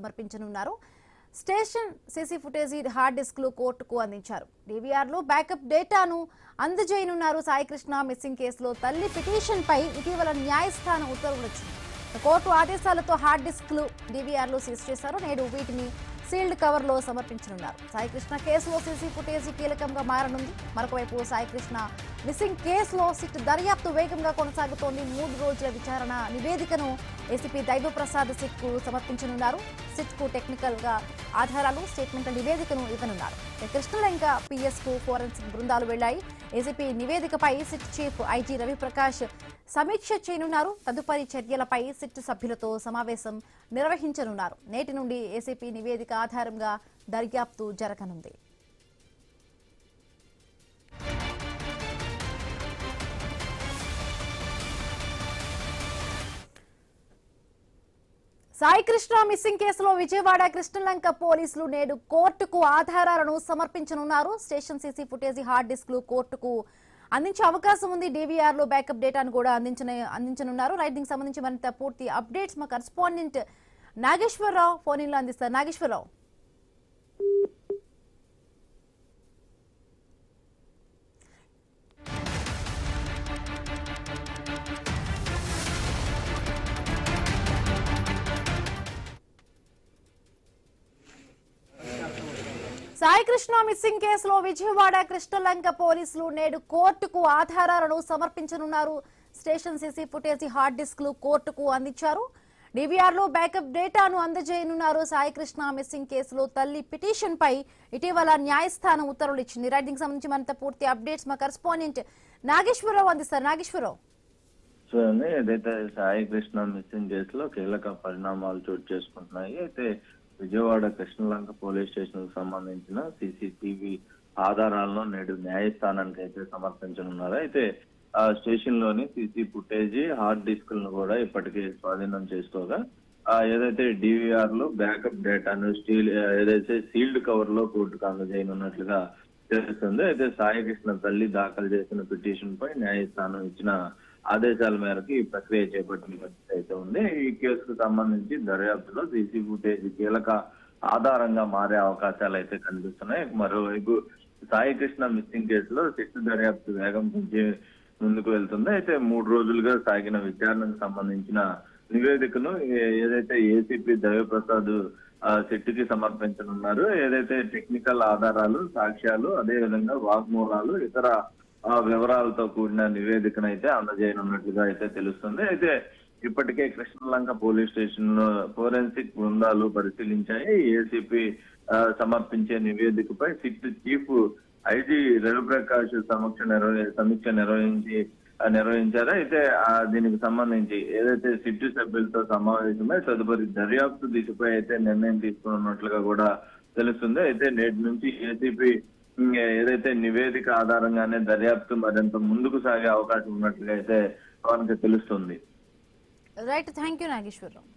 సమర్పించనున్నారు. Station CC footage hard డిస్క్లు కోర్టుకు అందించారు. డీవీఆర్లో backup డేటాను అందజేయనున్నారు. సాయికృష్ణ మిస్సింగ్ కేసులో తల్లి పిటిషన్పై ఇటీవల న్యాయస్థానం ఉత్తర్వులు వచ్చింది. కోర్టు ఆదేశాలతో హార్డ్ డిస్క్లు డీవీఆర్లో సీజ్ చేశారు. నేడు వీటిని సీల్డ్ కవర్లో సమర్పించనున్నారు. సాయికృష్ణ కేసులో సీసీ ఫుటేజీ కీలకంగా మారనుంది. మరొకవైపు సాయికృష్ణ మిస్సింగ్ కేసులో సిట్ దర్యాప్తు వేగంగా కొనసాగుతోంది. 3 రోజుల విచారణ నివేదికను ఏసీపీ దైవప్రసాద్ సిట్ కు సమర్పించనున్నారు. సిట్ కు టెక్నికల్ గా ఆధారాలు, స్టేట్మెంట్ల నివేదికను ఇవ్వనున్నారు. కృష్ణలంక పిఎస్ కు ఫోరెన్సిక్ బృందాలు వెళ్లాయి. ఏసీపీ నివేదికపై సిట్ చీఫ్ ఐజీ రవిప్రకాష్ సమీక్ష చేయనున్నారు. తదుపరి చర్యలపై సిట్ సభ్యులతో సమావేశం నిర్వహించనున్నారు. నేటి నుండి ఏసీపీ నివేదిక ఆధారంగా దర్యాప్తు జరగనుంది. సాయికృష్ణ మిస్సింగ్ కేసులో విజయవాడ కృష్ణలంక పోలీసులు నేడు కోర్టుకు ఆధారాలను సమర్పించనున్నారు. స్టేషన్ సీసీ ఫుటేజీ హార్డ్ డిస్క్లు కోర్టుకు అందించే అవకాశం ఉంది. డీవీఆర్ లో బ్యాకప్ డేటాను కూడా అందించనున్నారు. రైటింగ్ సంబంధించి మరింత పూర్తి అప్డేట్స్ మా కరెస్పాండెంట్ నాగేశ్వరరావు ఫోన్ ఇన్ లో అందిస్తారు. నాగేశ్వరరావు, సాయికృష్ణ మిస్సింగ్ కేసులో విజయవాడ కృష్ణలంక పోలీసులు నేడు కోర్టుకు ఆధారాలను సమర్పించనున్నారు. స్టేషన్ సీసీ ఫుటేజీ హార్డ్ డిస్క్లు కోర్టుకు అందించారు. డీవీఆర్ లో బ్యాకప్ డేటాను అందజేయనున్నారు. సాయికృష్ణ మిస్సింగ్ కేసులో తల్లి పిటిషన్ పై ఇటీవల న్యాయస్థానం ఉత్తర్వులు ఇచ్చింది. రైటింగ్ సంబంధించి మరింత పూర్తి అప్డేట్స్ మా కరెస్పాండెంట్ నాగేశ్వరరావు అందిస్తారు. నాగేశ్వరరావు, ఏదైతే సాయికృష్ణ మిస్సింగ్ కేసులో కీలక పరిణామాలు చోటు చేసుకుంటున్నాయి. అయితే విజయవాడ కృష్ణలంక పోలీస్ స్టేషన్ కు సంబంధించిన సీసీటీవీ ఆధారాలను నేడు న్యాయస్థానానికి అయితే సమర్పించనున్నారు. అయితే ఆ స్టేషన్ లోని సీసీ ఫుటేజీ హార్డ్ డిస్క్లను కూడా ఇప్పటికే స్వాధీనం చేసుకోగా ఏదైతే డీవీఆర్ లో బ్యాకప్ డేటాను ఏదైతే సీల్డ్ కవర్ లో కోర్టుకు అందజేయనున్నట్లుగా తెలుస్తుంది. అయితే సాయికృష్ణ తల్లి దాఖలు చేసిన పిటిషన్ పై న్యాయస్థానం ఇచ్చిన ఆదేశాల మేరకు ఈ ప్రక్రియ చేపట్టిన పరిస్థితి అయితే ఉంది. ఈ కేసుకు సంబంధించి దర్యాప్తులో సీసీ ఫుటేజ్ కీలక ఆధారంగా మారే అవకాశాలు అయితే కనిపిస్తున్నాయి. మరోవైపు సాయికృష్ణ మిస్సింగ్ కేసులో సిట్ దర్యాప్తు వేగం పెంచి ముందుకు వెళ్తుంది. అయితే 3 రోజులుగా సాగిన విచారణకు సంబంధించిన నివేదికను ఏదైతే ఏసీపీ దైవప్రసాద్ సిట్ కి సమర్పించనున్నారు. ఏదైతే టెక్నికల్ ఆధారాలు, సాక్ష్యాలు, అదేవిధంగా వాగ్మూలాలు, ఇతర వివరాలతో కూడిన నివేదికను అయితే అందజేయనున్నట్లుగా అయితే తెలుస్తుంది. అయితే ఇప్పటికే కృష్ణలంక పోలీస్ స్టేషన్ లో ఫోరెన్సిక్ బృందాలు పరిశీలించాయి. ఏసీపీ సమర్పించే నివేదికపై సిట్ చీఫ్ ఐజీ రవిప్రకాష్ సమీక్ష నిర్వహించారు. అయితే దీనికి సంబంధించి ఏదైతే సిట్ సభ్యులతో సమావేశమై తదుపరి దర్యాప్తు దిశపై అయితే నిర్ణయం తీసుకున్నట్లుగా కూడా తెలుస్తుంది. అయితే నేటి నుంచి ఏసీపీ ఏదైతే నివేదిక ఆధారంగానే దర్యాప్తు మరింత ముందుకు సాగే అవకాశం ఉన్నట్లుగా అయితే మనకు తెలుస్తుంది. Right, thank you Nageswararao.